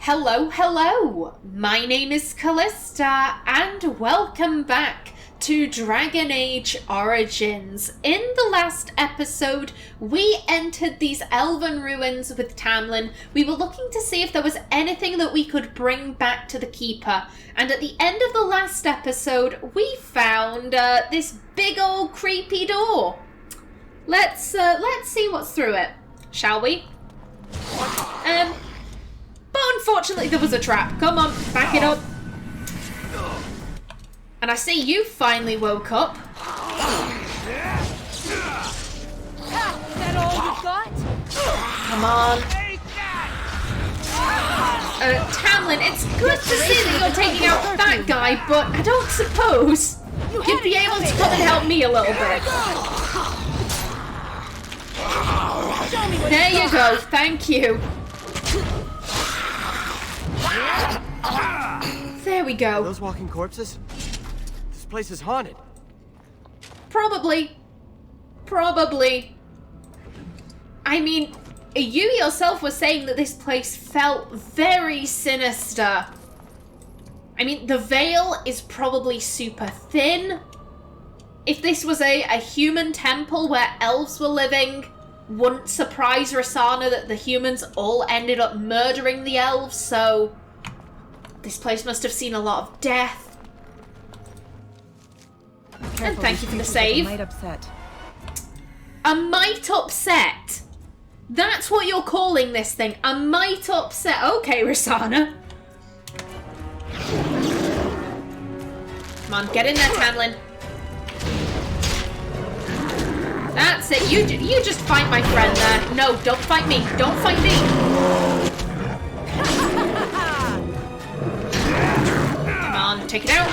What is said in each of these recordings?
Hello, hello! My name is Callista, and welcome back to Dragon Age Origins. In the last episode, we entered these elven ruins with Tamlen. We were looking to see if there was anything that we could bring back to the Keeper. And at the end of the last episode, we found this big old creepy door. Let's see what's through it, shall we? But unfortunately there was a trap. Come on, back it up. And I see you finally woke up. Is that all you got? Come on. Tamlen, it's good to see that you're taking out that guy, but I don't suppose you'd be able to come and help me a little bit. There you go, thank you. There we go. Are those walking corpses? This place is haunted. Probably. I mean, you yourself were saying that this place felt very sinister. I mean, the veil is probably super thin. If this was a human temple where elves were living, wouldn't surprise Rassana that the humans all ended up murdering the elves, so this place must have seen a lot of death. Careful, and thank you for the save. Might upset. A mite upset? That's what you're calling this thing, a mite upset. Okay, Rassana. Come on, get in there, Tamlen. That's it. You just fight my friend there. No, don't fight me. Don't fight me. Come on, take it out.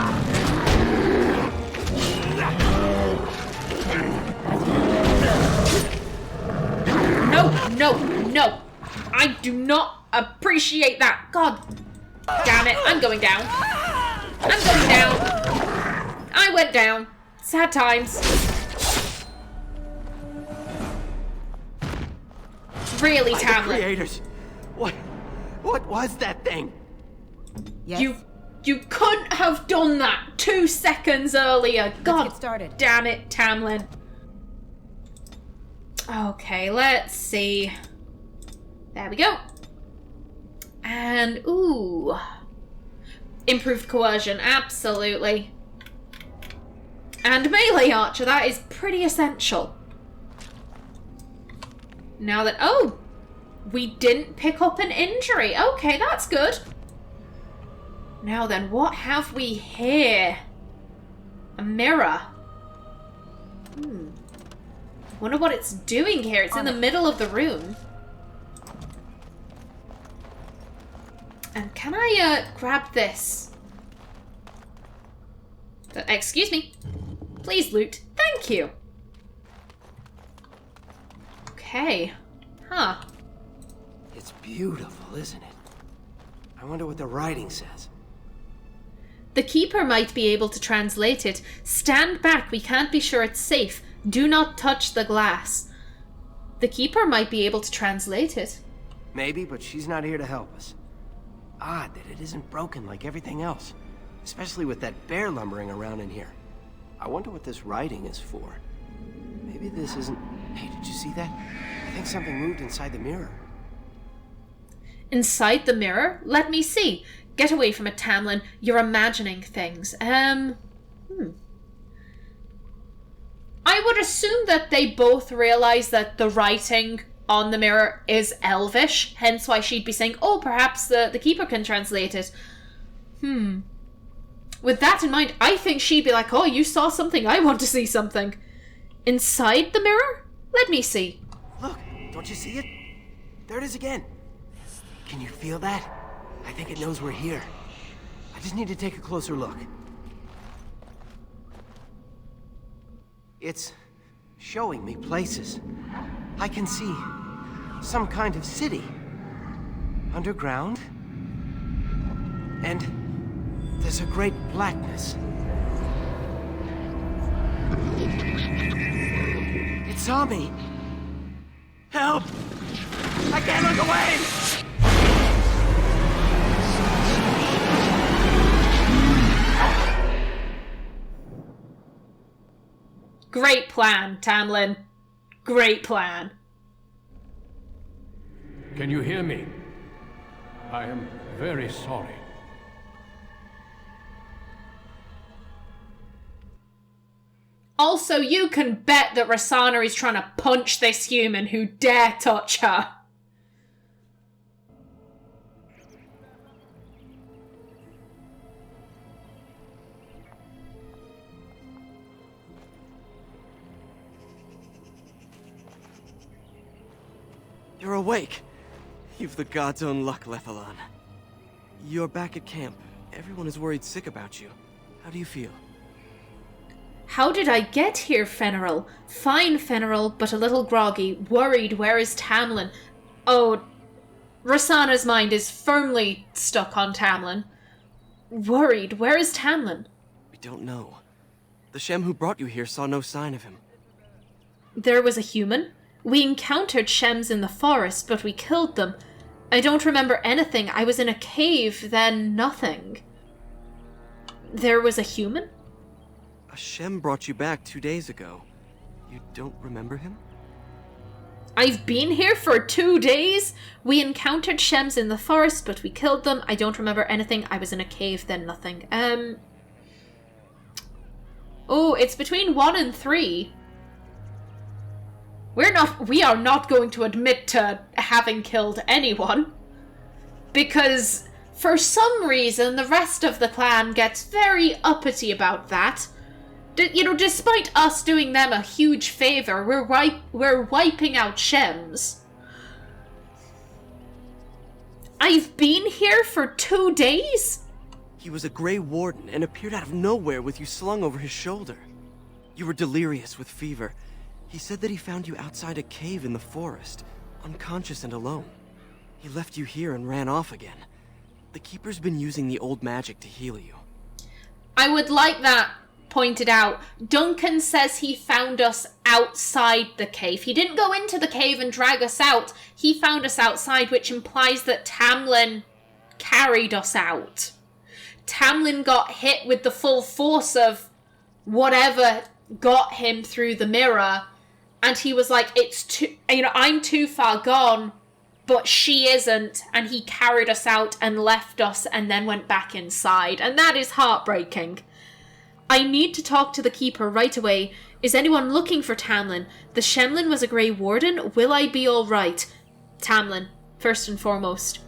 No. I do not appreciate that. God damn it. I'm going down. I went down. Sad times. Really, Tamlen. Creators, what was that thing? Yes. You couldn't have done that 2 seconds earlier. God Let's get started. damn it, Tamlen. Okay, let's see. There we go. And ooh, improved coercion, absolutely. And melee archer, that is pretty essential. Now that, oh, we didn't pick up an injury. Okay, that's good. Now then, what have we here? A mirror. Wonder what it's doing here. It's in the middle of the room. And can I grab this? Excuse me. Please loot. Thank you. Okay. Huh. It's beautiful, isn't it? I wonder what the writing says. The Keeper might be able to translate it. Stand back, we can't be sure it's safe. Do not touch the glass. The Keeper might be able to translate it. Maybe, but she's not here to help us. Odd that it isn't broken like everything else. Especially with that bear lumbering around in here. I wonder what this writing is for. Maybe this isn't... Hey, did you see that? I think something moved inside the mirror. Inside the mirror? Let me see. Get away from it, Tamlen. You're imagining things. I would assume that they both realize that the writing on the mirror is Elvish, hence why she'd be saying, oh, perhaps the Keeper can translate it. With that in mind, I think she'd be like, oh, you saw something, I want to see something. Inside the mirror? Let me see. Look, don't you see it? There it is again. Can you feel that? I think it knows we're here. I just need to take a closer look. It's showing me places. I can see some kind of city. Underground. And there's a great blackness. It saw me. Help! I can't look away! plan, Tamlen. Great plan. Can you hear me? I am very sorry. Also, you can bet that Rassana is trying to punch this human who dare touch her. You're awake. You've the god's own luck, Lethalon. You're back at camp. Everyone is worried sick about you. How do you feel? How did I get here, Fenrir? Fine, Fenrir, but a little groggy. Worried, where is Tamlen? Oh, Rassana's mind is firmly stuck on Tamlen. Worried, where is Tamlen? We don't know. The Shem who brought you here saw no sign of him. There was a human? We encountered Shems in the forest, but we killed them. I don't remember anything. I was in a cave, then nothing. There was a human? A Shem brought you back 2 days ago. You don't remember him? I've been here for 2 days? We encountered Shems in the forest, but we killed them. I don't remember anything. I was in a cave, then nothing. Oh, it's between 1 and 3. We are not going to admit to having killed anyone. Because, for some reason, the rest of the clan gets very uppity about that. Despite us doing them a huge favor, we're wiping out Shems. I've been here for 2 days? He was a Grey Warden and appeared out of nowhere with you slung over his shoulder. You were delirious with fever. He said that he found you outside a cave in the forest, unconscious and alone. He left you here and ran off again. The Keeper's been using the old magic to heal you. I would like that pointed out. Duncan says he found us outside the cave. He didn't go into the cave and drag us out. He found us outside, which implies that Tamlen carried us out. Tamlen got hit with the full force of whatever got him through the mirror, and he was like, I'm too far gone, but she isn't, and he carried us out and left us and then went back inside, and that is heartbreaking. I need to talk to the Keeper right away. Is anyone looking for Tamlen? The Shemlin was a Grey Warden. Will I be alright? Tamlen, first and foremost.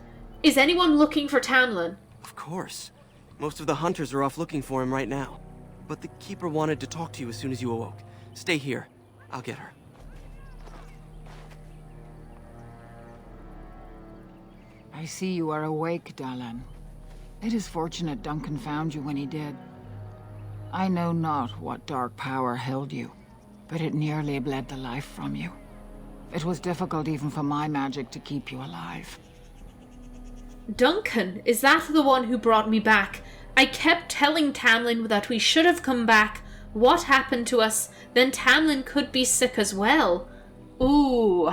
Is anyone looking for Tamlen? Of course. Most of the hunters are off looking for him right now. But the Keeper wanted to talk to you as soon as you awoke. Stay here. I'll get her. I see you are awake, Dalan. It is fortunate Duncan found you when he did. I know not what dark power held you, but it nearly bled the life from you. It was difficult even for my magic to keep you alive. Duncan, is that the one who brought me back? I kept telling Tamlen that we should have come back. What happened to us? Then Tamlen could be sick as well. Ooh.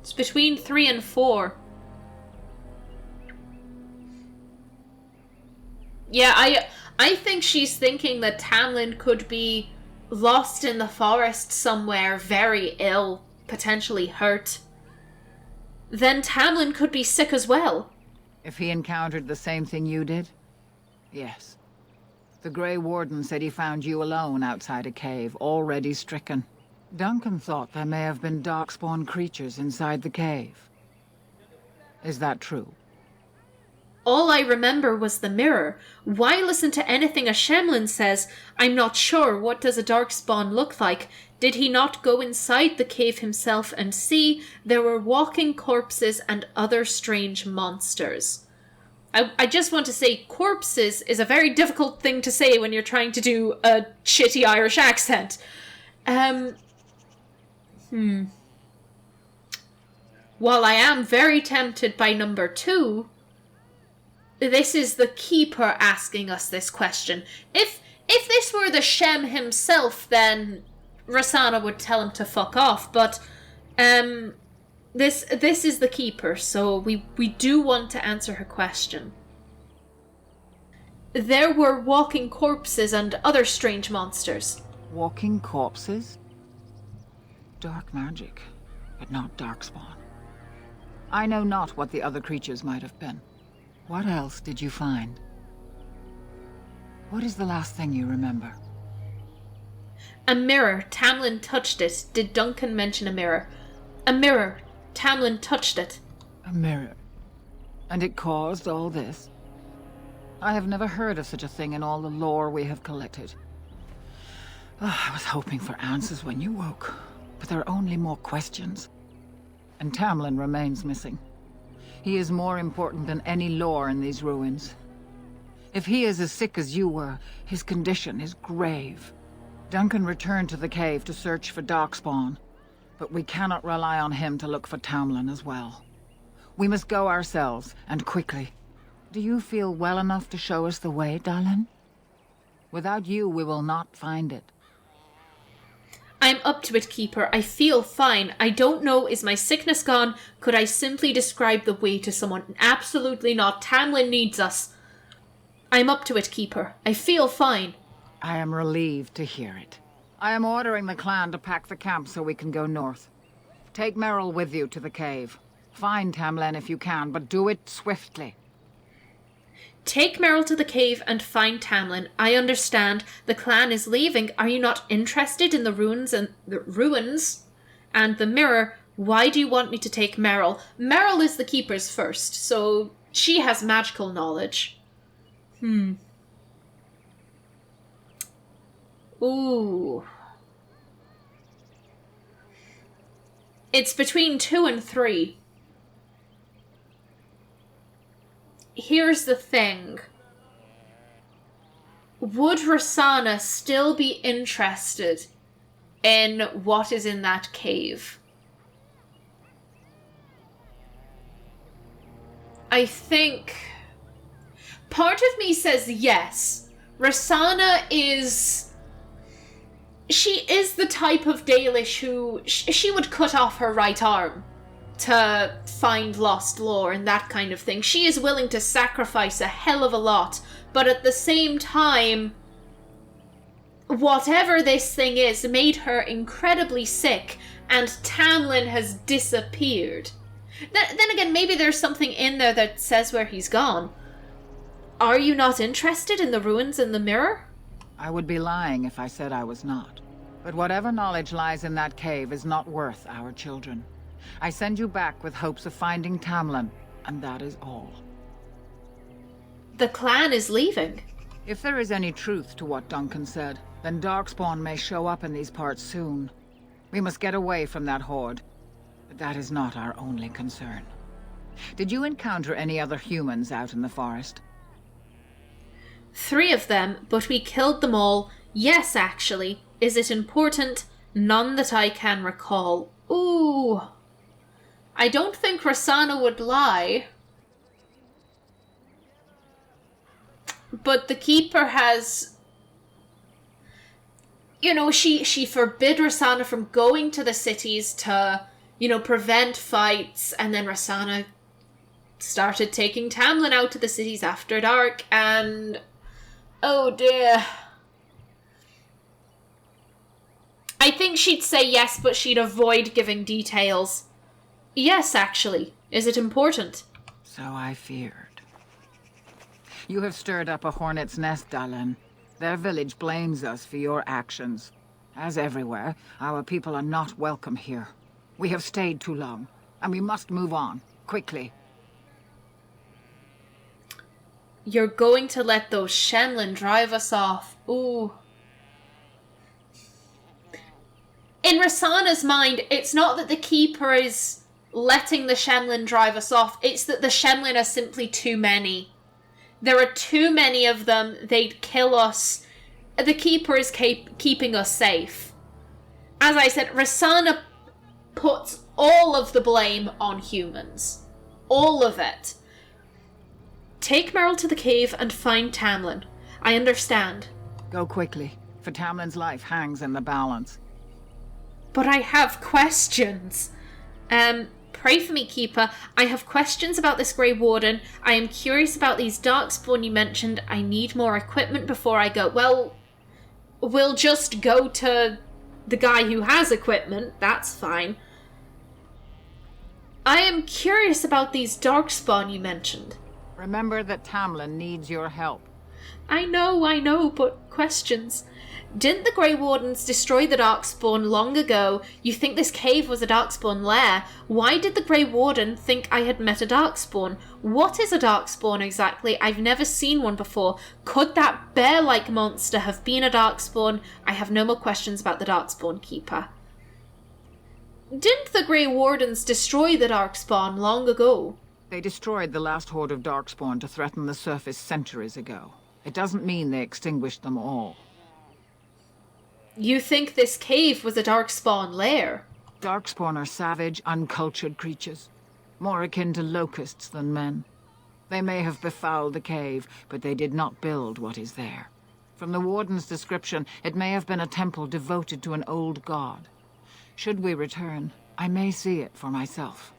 It's between 3 and 4. Yeah, I think she's thinking that Tamlen could be lost in the forest somewhere, very ill, potentially hurt. Then Tamlen could be sick as well. If he encountered the same thing you did? Yes. The Grey Warden said he found you alone outside a cave, already stricken. Duncan thought there may have been darkspawn creatures inside the cave. Is that true? All I remember was the mirror. Why listen to anything a Shemlin says? I'm not sure. What does a darkspawn look like? Did he not go inside the cave himself and see there were walking corpses and other strange monsters? I just want to say corpses is a very difficult thing to say when you're trying to do a shitty Irish accent. While I am very tempted by number 2, this is the Keeper asking us this question. If this were the Shem himself, then Rassana would tell him to fuck off. But this is the Keeper, so we do want to answer her question. There were walking corpses and other strange monsters. Walking corpses? Dark magic, but not darkspawn. I know not what the other creatures might have been. What else did you find? What is the last thing you remember? A mirror. Tamlen touched it. Did Duncan mention a mirror? A mirror. Tamlen touched it. A mirror. And it caused all this? I have never heard of such a thing in all the lore we have collected. I was hoping for answers when you woke, but there are only more questions. And Tamlen remains missing. He is more important than any lore in these ruins. If he is as sick as you were, his condition is grave. Duncan returned to the cave to search for Darkspawn, but we cannot rely on him to look for Tamlen as well. We must go ourselves, and quickly. Do you feel well enough to show us the way, Dalish? Without you, we will not find it. I'm up to it, Keeper. I feel fine. I don't know, is my sickness gone? Could I simply describe the way to someone? Absolutely not. Tamlen needs us. I'm up to it, Keeper. I feel fine. I am relieved to hear it. I am ordering the clan to pack the camp so we can go north. Take Merrill with you to the cave. Find Tamlen if you can, but do it swiftly. Take Merrill to the cave and find Tamlen. I understand. The clan is leaving. Are you not interested in the ruins and the mirror? Why do you want me to take Merrill? Merrill is the Keeper's first, so she has magical knowledge. Ooh. It's between 2 and 3. Here's the thing. Would Rassana still be interested in what is in that cave? I think part of me says yes. Rassana is... She is the type of Dalish who... She would cut off her right arm to find lost lore and that kind of thing. She is willing to sacrifice a hell of a lot, but at the same time, whatever this thing is made her incredibly sick, and Tamlen has disappeared. Then again, maybe there's something in there that says where he's gone. Are you not interested in the ruins and the mirror? I would be lying if I said I was not. But whatever knowledge lies in that cave is not worth our children. I send you back with hopes of finding Tamlen, and that is all. The clan is leaving. If there is any truth to what Duncan said, then Darkspawn may show up in these parts soon. We must get away from that horde. But that is not our only concern. Did you encounter any other humans out in the forest? 3 of them, but we killed them all. Yes, actually. Is it important? None that I can recall. Ooh. I don't think Rassana would lie. But the Keeper has... You know, she forbid Rassana from going to the cities to, prevent fights, and then Rassana started taking Tamlen out to the cities after dark, and... Oh dear. I think she'd say yes, but she'd avoid giving details. Yes, actually. Is it important? So I feared. You have stirred up a hornet's nest, Dalish. Their village blames us for your actions. As everywhere, our people are not welcome here. We have stayed too long, and we must move on, quickly. You're going to let those Shenlin drive us off. Ooh. In Rassana's mind, it's not that the Keeper is letting the Shenlin drive us off, it's that the Shenlin are simply too many. There are too many of them, they'd kill us. The Keeper is keeping us safe. As I said, Rassana puts all of the blame on humans. All of it. Take Merrill to the cave and find Tamlen. I understand. Go quickly, for Tamlen's life hangs in the balance. But I have questions. Pray for me, Keeper. I have questions about this Grey Warden. I am curious about these Darkspawn you mentioned. I need more equipment before I go. Well, we'll just go to the guy who has equipment. That's fine. I am curious about these darkspawn you mentioned. Remember that Tamlen needs your help. I know, but questions. Didn't the Grey Wardens destroy the Darkspawn long ago? You think this cave was a Darkspawn lair? Why did the Grey Warden think I had met a Darkspawn? What is a Darkspawn exactly? I've never seen one before. Could that bear-like monster have been a Darkspawn? I have no more questions about the Darkspawn Keeper. Didn't the Grey Wardens destroy the Darkspawn long ago? They destroyed the last horde of Darkspawn to threaten the surface centuries ago. It doesn't mean they extinguished them all. You think this cave was a Darkspawn lair? Darkspawn are savage, uncultured creatures, more akin to locusts than men. They may have befouled the cave, but they did not build what is there. From the Warden's description, it may have been a temple devoted to an old god. Should we return, I may see it for myself.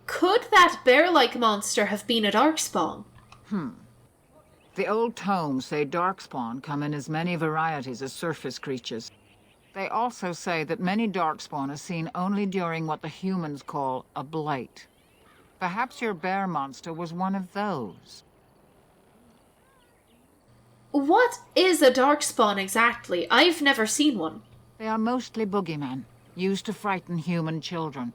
Could that bear-like monster have been a Darkspawn? The old tomes say Darkspawn come in as many varieties as surface creatures. They also say that many Darkspawn are seen only during what the humans call a blight. Perhaps your bear monster was one of those. What is a Darkspawn exactly? I've never seen one. They are mostly boogeymen, used to frighten human children.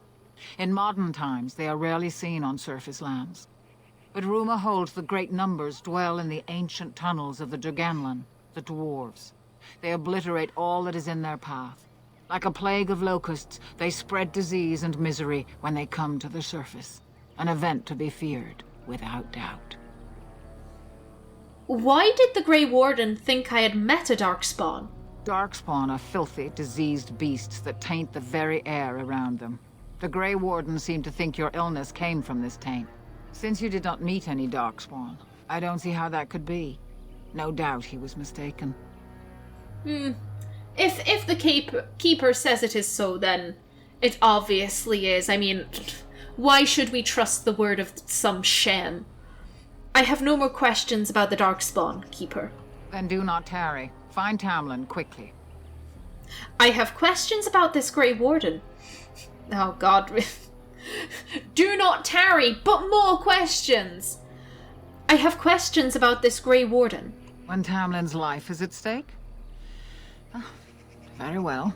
In modern times, they are rarely seen on surface lands. But rumor holds that great numbers dwell in the ancient tunnels of the Draganlan, the dwarves. They obliterate all that is in their path. Like a plague of locusts, they spread disease and misery when they come to the surface. An event to be feared, without doubt. Why did the Grey Warden think I had met a Darkspawn? Darkspawn are filthy, diseased beasts that taint the very air around them. The Grey Warden seemed to think your illness came from this taint. Since you did not meet any Darkspawn, I don't see how that could be. No doubt he was mistaken. If the keeper says it is so, then it obviously is. I mean, why should we trust the word of some sham? I have no more questions about the Darkspawn, Keeper. Then do not tarry. Find Tamlen quickly. I have questions about this Grey Warden. Oh God. Do not tarry, but more questions! I have questions about this Grey Warden. When Tamlin's life is at stake? Oh, very well.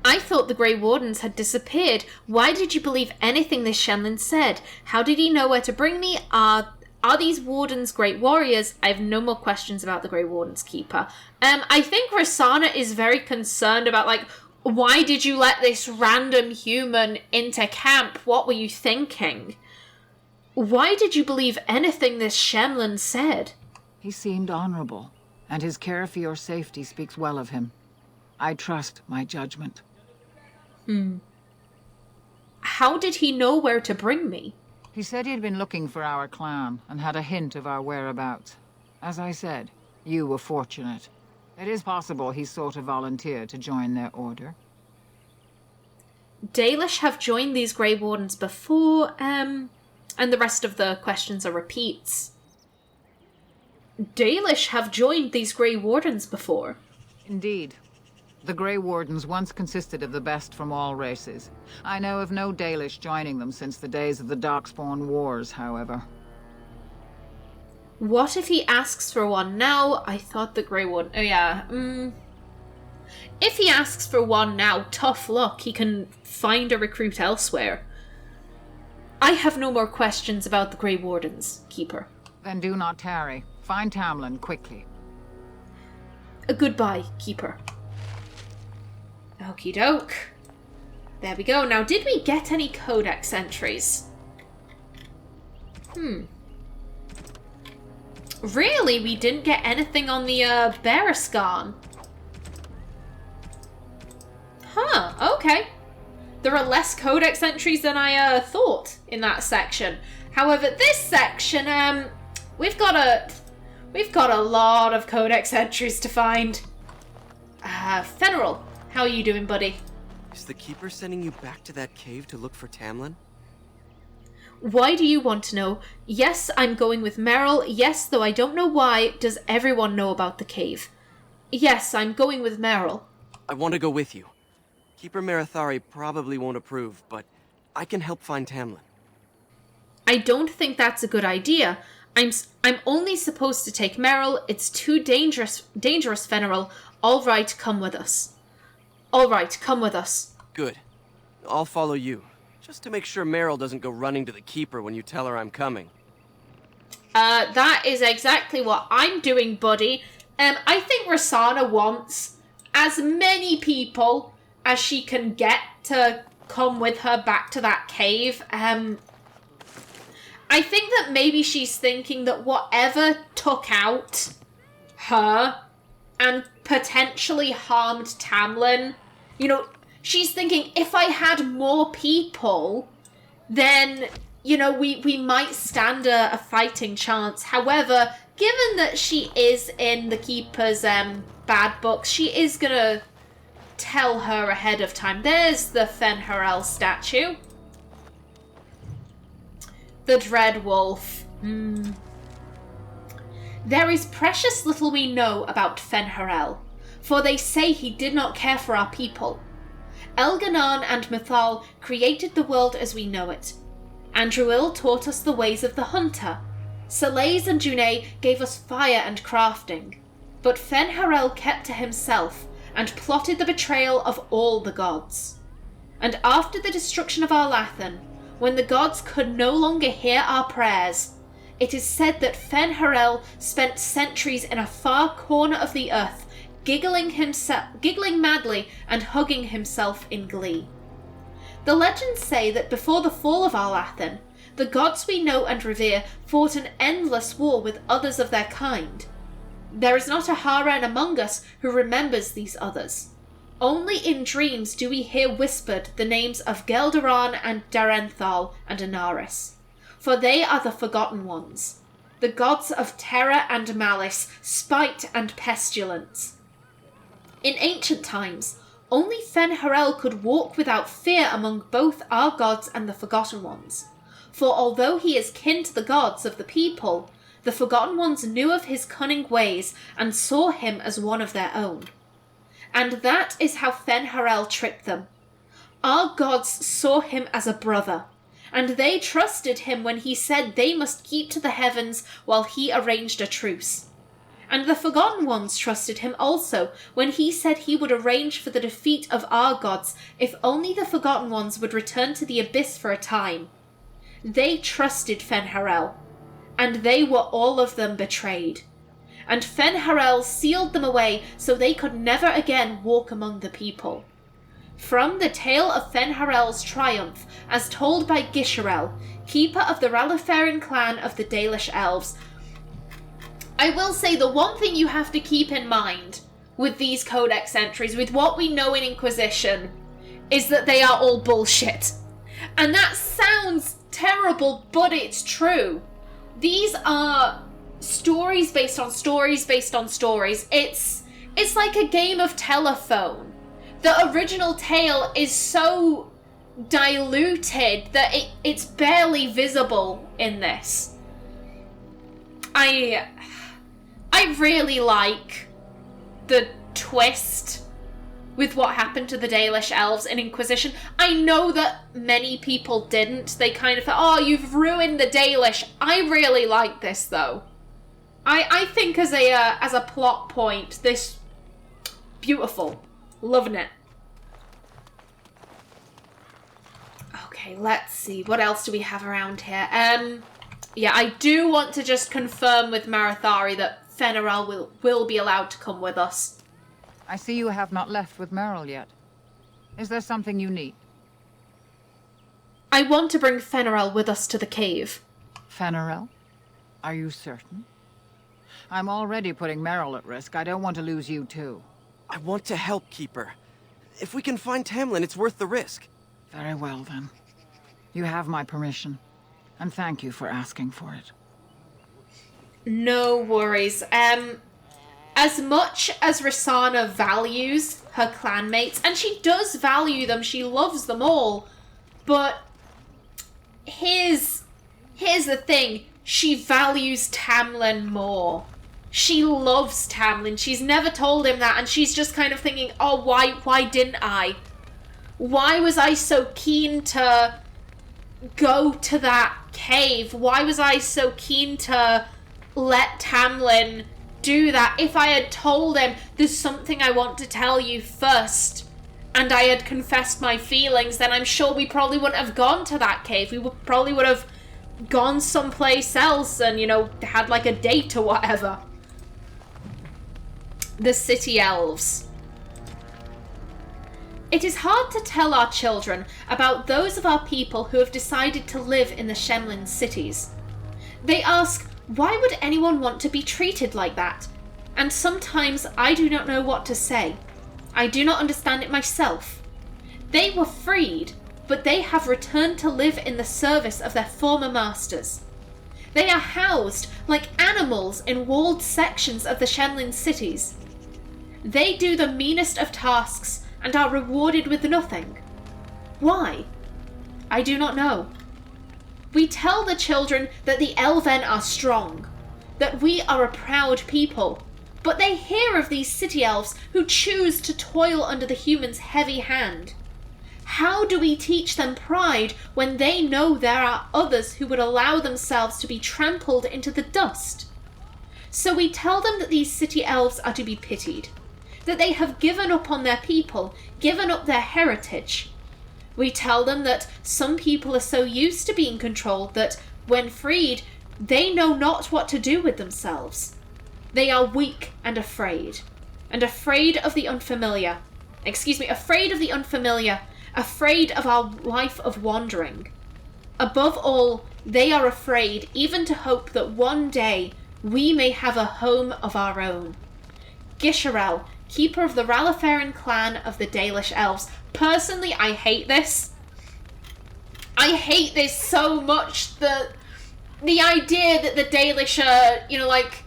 I thought the Grey Wardens had disappeared. Why did you believe anything this Shenlin said? How did he know where to bring me? Are these Wardens great warriors? I have no more questions about the Grey Warden's Keeper. I think Rassana is very concerned about, like, why did you let this random human into camp? What were you thinking? Why did you believe anything this Shenlin said? He seemed honorable, and his care for your safety speaks well of him. I trust my judgment. How did he know where to bring me? He said he'd been looking for our clan, and had a hint of our whereabouts. As I said, you were fortunate. It is possible he sought a volunteer to join their order. Dalish have joined these Grey Wardens before, and the rest of the questions are repeats. Dalish have joined these Grey Wardens before. Indeed. The Grey Wardens once consisted of the best from all races. I know of no Dalish joining them since the days of the Darkspawn Wars, however. What if he asks for one now? I thought the Grey Warden... Oh yeah, If he asks for one now, tough luck. He can find a recruit elsewhere. I have no more questions about the Grey Wardens, Keeper. Then do not tarry. Find Tamlen quickly. Goodbye, Keeper. Okie doke. There we go. Now, did we get any codex entries? Really? We didn't get anything on the Berescan? Huh, okay. There are less codex entries than I thought in that section. However, this section, we've got a lot of codex entries to find. Fenrir, how are you doing, buddy? Is the Keeper sending you back to that cave to look for Tamlen? Why do you want to know? Yes, I'm going with Meryl. Yes, though I don't know why. Does everyone know about the cave? Yes, I'm going with Meryl. I want to go with you. Keeper Marithari probably won't approve, but I can help find Tamlen. I don't think that's a good idea. I'm only supposed to take Meryl. It's too dangerous, Fenrirel. All right, come with us. All right, come with us. Good. I'll follow you. Just to make sure Meryl doesn't go running to the Keeper when you tell her I'm coming. That is exactly what I'm doing, buddy. I think Rassana wants as many people as she can get to come with her back to that cave. I think that maybe she's thinking that whatever took out her and potentially harmed Tamlen, you know, she's thinking if I had more people, then, you know, we might stand a fighting chance. However, given that she is in the Keeper's bad books, she is gonna tell her ahead of time. There's the Fenrirel statue. The Dread Wolf. There is precious little we know about Fenrirel, for they say he did not care for our people. Elganon and Mythal created the world as we know it. Andruil taught us the ways of the hunter. Selays and Junay gave us fire and crafting. But Fenrirel kept to himself and plotted the betrayal of all the gods. And after the destruction of Arlathan, when the gods could no longer hear our prayers, it is said that Fenrirel spent centuries in a far corner of the earth, giggling madly and hugging himself in glee. The legends say that before the fall of Arlathan, the gods we know and revere fought an endless war with others of their kind. There is not a Haren among us who remembers these others. Only in dreams do we hear whispered the names of Gelderon and Darenthal and Anaris, for they are the Forgotten Ones, the gods of terror and malice, spite and pestilence. In ancient times, only Fenrirel could walk without fear among both our gods and the Forgotten Ones, for although he is kin to the gods of the people, the Forgotten Ones knew of his cunning ways and saw him as one of their own. And that is how Fenrirel tricked them. Our gods saw him as a brother, and they trusted him when he said they must keep to the heavens while he arranged a truce. And the Forgotten Ones trusted him also when he said he would arrange for the defeat of our gods if only the Forgotten Ones would return to the Abyss for a time. They trusted Fenrirel, and they were all of them betrayed. And Fenrirel sealed them away so they could never again walk among the people. From the tale of Fenrirel's triumph, as told by Gisharel, keeper of the Ralafarin clan of the Dalish elves, I will say the one thing you have to keep in mind with these codex entries, with what we know in Inquisition, is that they are all bullshit. And that sounds terrible, but it's true. These are stories based on stories based on stories. It's like a game of telephone. The original tale is so diluted that it's barely visible in this. I really like the twist with what happened to the Dalish elves in Inquisition. I know that many people didn't. They kind of thought, oh, you've ruined the Dalish. I really like this, though. I think as a plot point, this beautiful. Loving it. Okay, let's see. What else do we have around here? Yeah, I do want to just confirm with Marithari that Fenrirel will be allowed to come with us. I see you have not left with Meryl yet. Is there something you need? I want to bring Fenrirel with us to the cave. Fenrirel? Are you certain? I'm already putting Meryl at risk. I don't want to lose you too. I want to help, Keeper. If we can find Tamlen, it's worth the risk. Very well, then. You have my permission. And thank you for asking for it. No worries. As much as Rassana values her clanmates, and she does value them, she loves them all, but his Here's the thing. She values Tamlen more. She loves Tamlen. She's never told him that, and she's just kind of thinking, oh, why didn't I? Why was I so keen to go to that cave? Why was I so keen to let Tamlen do that? If I had told him, there's something I want to tell you first, and I had confessed my feelings, then I'm sure we probably wouldn't have gone to that cave. We probably would have gone someplace else and, you know, had like a date or whatever. The city elves. It is hard to tell our children about those of our people who have decided to live in the Shemlin cities. They ask, why would anyone want to be treated like that? And sometimes I do not know what to say. I do not understand it myself. They were freed, but they have returned to live in the service of their former masters. They are housed like animals in walled sections of the Shemlin cities. They do the meanest of tasks and are rewarded with nothing. Why? I do not know. We tell the children that the Elven are strong, that we are a proud people, but they hear of these city elves who choose to toil under the humans' heavy hand. How do we teach them pride when they know there are others who would allow themselves to be trampled into the dust? So we tell them that these city elves are to be pitied, that they have given up on their people, given up their heritage. We tell them that some people are so used to being controlled that, when freed, they know not what to do with themselves. They are weak and afraid of the unfamiliar. Afraid of the unfamiliar, afraid of our life of wandering. Above all, they are afraid even to hope that one day we may have a home of our own. Gisharel, keeper of the Ralafarin clan of the Dalish elves. Personally, I hate this. I hate this so much. The idea that the Dalish are, you know, like,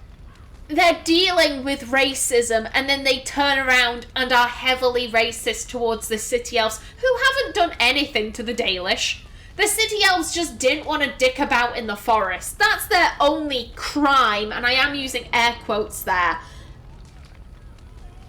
they're dealing with racism and then they turn around and are heavily racist towards the city elves who haven't done anything to the Dalish. The city elves just didn't want to dick about in the forest. That's their only crime, and I am using air quotes there.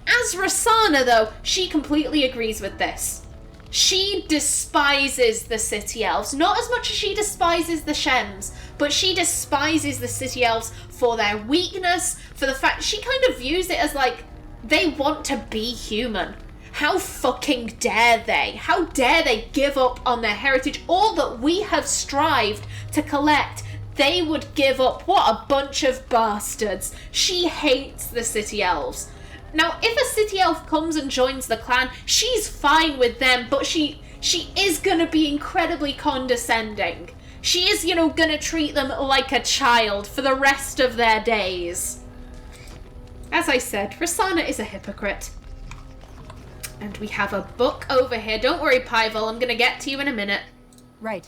As Rassana, though, she completely agrees with this. She despises the city elves, not as much as she despises the Shems, but she despises the city elves for their weakness, for the fact she kind of views it as like, they want to be human. How fucking dare they? How dare they give up on their heritage? All that we have strived to collect, they would give up. What a bunch of bastards. She hates the city elves. Now, if a city elf comes and joins the clan, she's fine with them, but she is going to be incredibly condescending. She is, you know, going to treat them like a child for the rest of their days. As I said, Rassana is a hypocrite. And we have a book over here. Don't worry, Pyvel, I'm going to get to you in a minute. Right.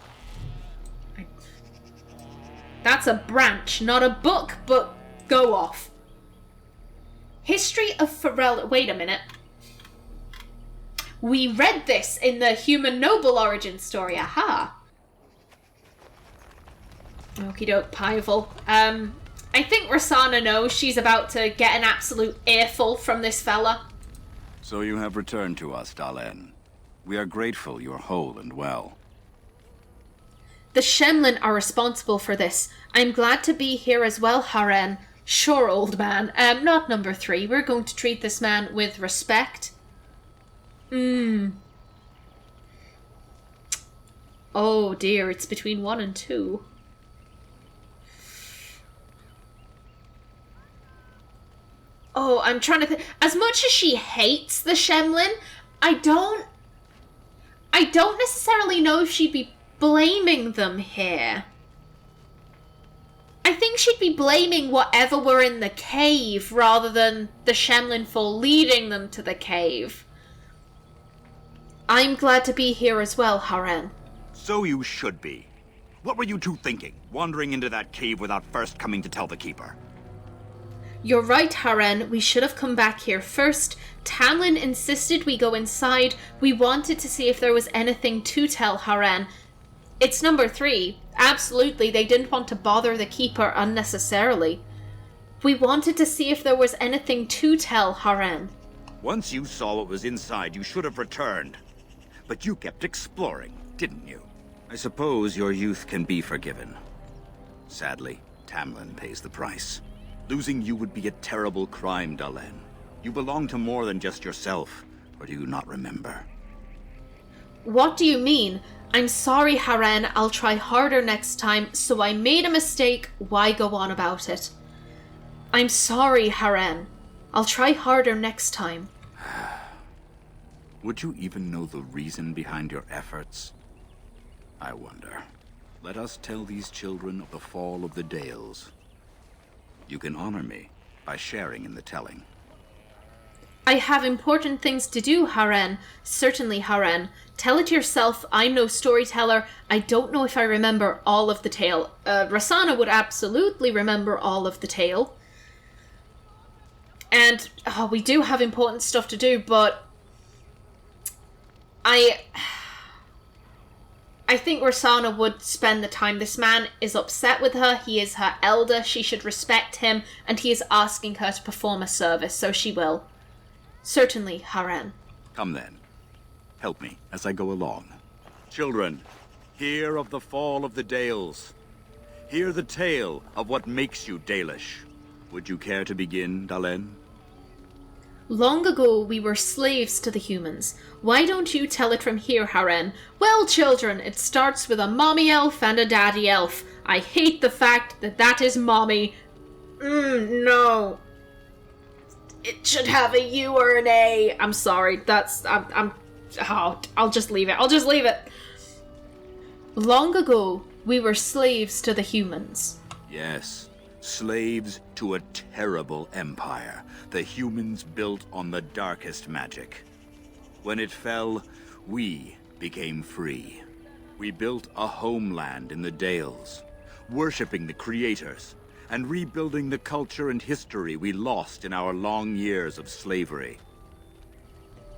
That's a branch, not a book, but go off. History of Pharrell. Wait a minute. We read this in the human noble origin story. Aha. Okie doke, Pyvel. I think Rassana knows she's about to get an absolute earful from this fella. So you have returned to us, Dalen. We are grateful you're whole and well. The Shemlin are responsible for this. I'm glad to be here as well, Haren. Sure, old man. Not number 3. We're going to treat this man with respect. Oh dear, it's between 1 and 2. Oh, I'm trying to think. As much as she hates the Shemlin, I don't necessarily know if she'd be blaming them here. I think she'd be blaming whatever were in the cave rather than the Shemlin for leading them to the cave. I'm glad to be here as well, Haren. So you should be. What were you two thinking, wandering into that cave without first coming to tell the Keeper? You're right, Haren. We should have come back here first. Tamlen insisted we go inside. We wanted to see if there was anything to tell Haren. It's number 3. Absolutely, they didn't want to bother the Keeper unnecessarily. We wanted to see if there was anything to tell Haren. Once you saw what was inside, you should have returned. But you kept exploring, didn't you? I suppose your youth can be forgiven. Sadly, Tamlen pays the price. Losing you would be a terrible crime, Dalen. You belong to more than just yourself, or do you not remember? What do you mean? I'm sorry, Haren, I'll try harder next time, so I made a mistake, why go on about it? I'm sorry, Haren. I'll try harder next time. Would you even know the reason behind your efforts? I wonder. Let us tell these children of the fall of the Dales. You can honor me by sharing in the telling. I have important things to do, Haren. Certainly, Haren. Tell it yourself. I'm no storyteller. I don't know if I remember all of the tale. Rassana would absolutely remember all of the tale. And we do have important stuff to do, but I think Rassana would spend the time. This man is upset with her. He is her elder. She should respect him, and he is asking her to perform a service, so she will. Certainly, Haren. Come then. Help me as I go along. Children, hear of the fall of the Dales. Hear the tale of what makes you Dalish. Would you care to begin, Dalen? Long ago, we were slaves to the humans. Why don't you tell it from here, Haren? Well, children, it starts with a mommy elf and a daddy elf. I hate the fact that that is mommy. No. It should have a U or an A. I'm sorry. I'll just leave it. I'll just leave it. Long ago, we were slaves to the humans. Yes. Slaves to a terrible empire. The humans built on the darkest magic. When it fell, we became free. We built a homeland in the Dales, worshipping the creators, and rebuilding the culture and history we lost in our long years of slavery.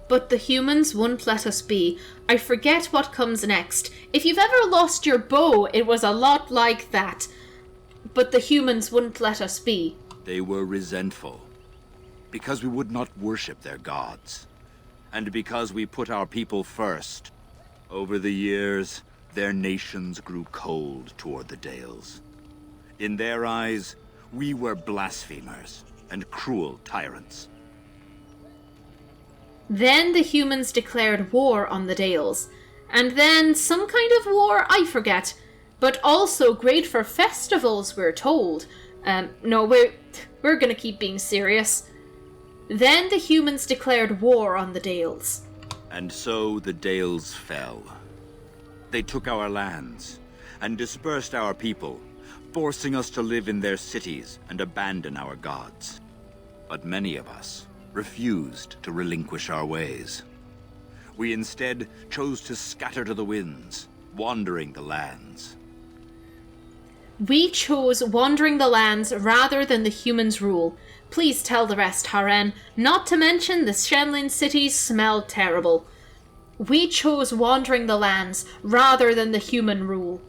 But the humans wouldn't let us be. I forget what comes next. If you've ever lost your bow, it was a lot like that. But the humans wouldn't let us be. They were resentful. Because we would not worship their gods. And because we put our people first. Over the years, their nations grew cold toward the Dales. In their eyes, we were blasphemers and cruel tyrants. Then the humans declared war on the Dales. And then some kind of war, I forget. But also great for festivals, we're told. No, we're gonna keep being serious. Then the humans declared war on the Dales. And so the Dales fell. They took our lands and dispersed our people, forcing us to live in their cities and abandon our gods. But many of us refused to relinquish our ways. We instead chose to scatter to the winds, wandering the lands. We chose wandering the lands rather than the humans' rule. Please tell the rest, Haren. Not to mention the Shenlin cities smelled terrible. We chose wandering the lands rather than the human rule.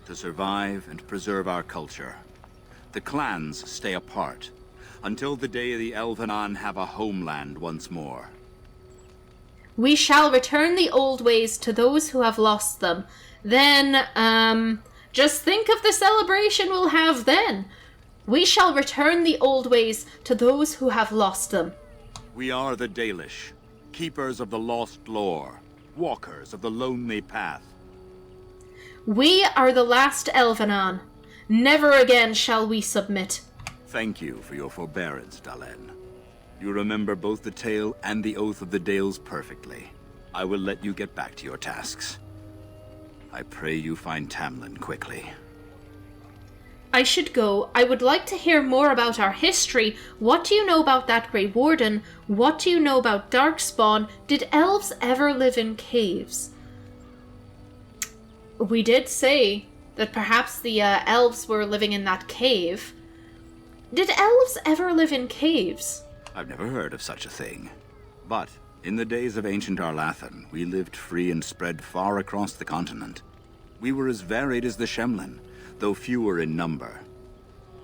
To survive and preserve our culture, the clans stay apart until the day the Elvenan have a homeland once more. We shall return the old ways to those who have lost them. Then, just think of the celebration we'll have then. We shall return the old ways to those who have lost them. We are the Dalish, keepers of the lost lore, walkers of the lonely path. We are the last Elvenan. Never again shall we submit. Thank you for your forbearance, Dalen. You remember both the tale and the oath of the Dales perfectly. I will let you get back to your tasks. I pray you find Tamlen quickly. I should go. I would like to hear more about our history. What do you know about that Grey Warden? What do you know about Darkspawn? Did elves ever live in caves? We did say that perhaps the elves were living in that cave. Did elves ever live in caves? I've never heard of such a thing. But in the days of ancient Arlathan, we lived free and spread far across the continent. We were as varied as the Shemlen, though fewer in number.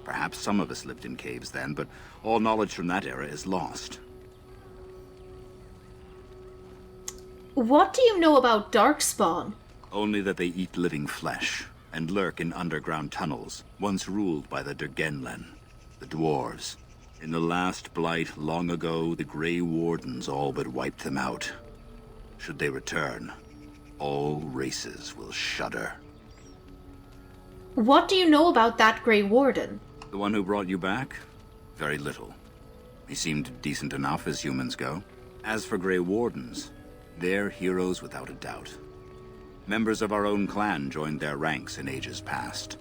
Perhaps some of us lived in caves then, but all knowledge from that era is lost. What do you know about Darkspawn? Only that they eat living flesh, and lurk in underground tunnels, once ruled by the Dergenlen, the dwarves. In the last blight long ago, the Grey Wardens all but wiped them out. Should they return, all races will shudder. What do you know about that Grey Warden? The one who brought you back? Very little. He seemed decent enough as humans go. As for Grey Wardens, they're heroes without a doubt. Members of our own clan joined their ranks in ages past.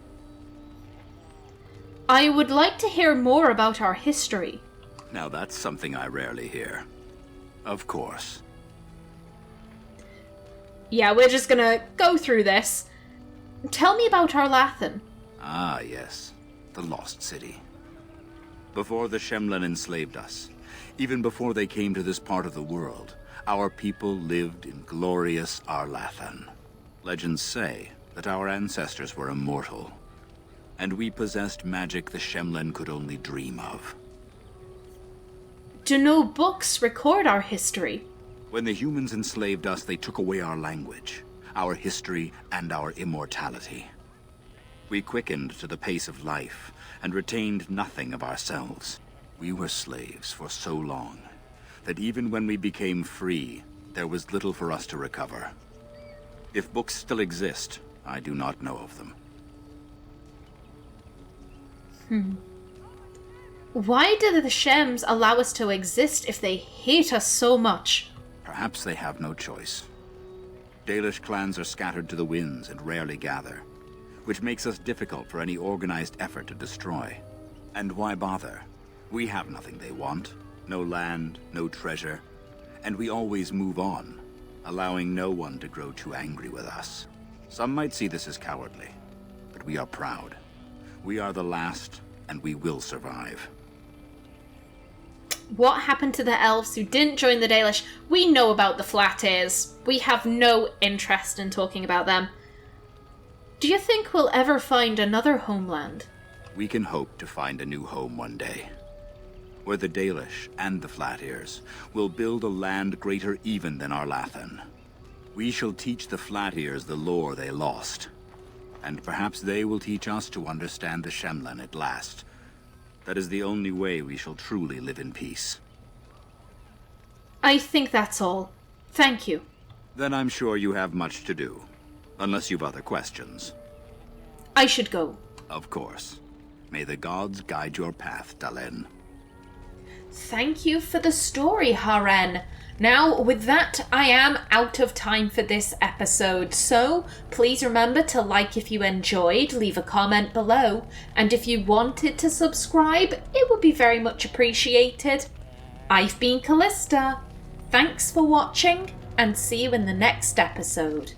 I would like to hear more about our history. Now that's something I rarely hear. Of course. Yeah, we're just gonna go through this. Tell me about Arlathan. Ah, yes. The Lost City. Before the Shemlen enslaved us, even before they came to this part of the world, our people lived in glorious Arlathan. Legends say that our ancestors were immortal, and we possessed magic the Shemlen could only dream of. Do no books record our history? When the humans enslaved us, they took away our language, our history, and our immortality. We quickened to the pace of life, and retained nothing of ourselves. We were slaves for so long, that even when we became free, there was little for us to recover. If books still exist, I do not know of them. Why did the Shems allow us to exist if they hate us so much? Perhaps they have no choice. Dalish clans are scattered to the winds and rarely gather, which makes us difficult for any organized effort to destroy. And why bother? We have nothing they want. No land, no treasure, and we always move on, allowing no one to grow too angry with us. Some might see this as cowardly, but we are proud. We are the last, and we will survive. What happened to the elves who didn't join the Dalish? We know about the Flat Ears. We have no interest in talking about them. Do you think we'll ever find another homeland? We can hope to find a new home one day, where the Dalish and the Flat Ears will build a land greater even than Arlathan. We shall teach the Flat Ears the lore they lost, and perhaps they will teach us to understand the Shemlen at last. That is the only way we shall truly live in peace. I think that's all. Thank you. Then I'm sure you have much to do, unless you've other questions. I should go. Of course. May the gods guide your path, Dalen. Thank you for the story, Haren. Now, with that, I am out of time for this episode, so please remember to like if you enjoyed, leave a comment below, and if you wanted to subscribe, it would be very much appreciated. I've been Kallista. Thanks for watching, and see you in the next episode.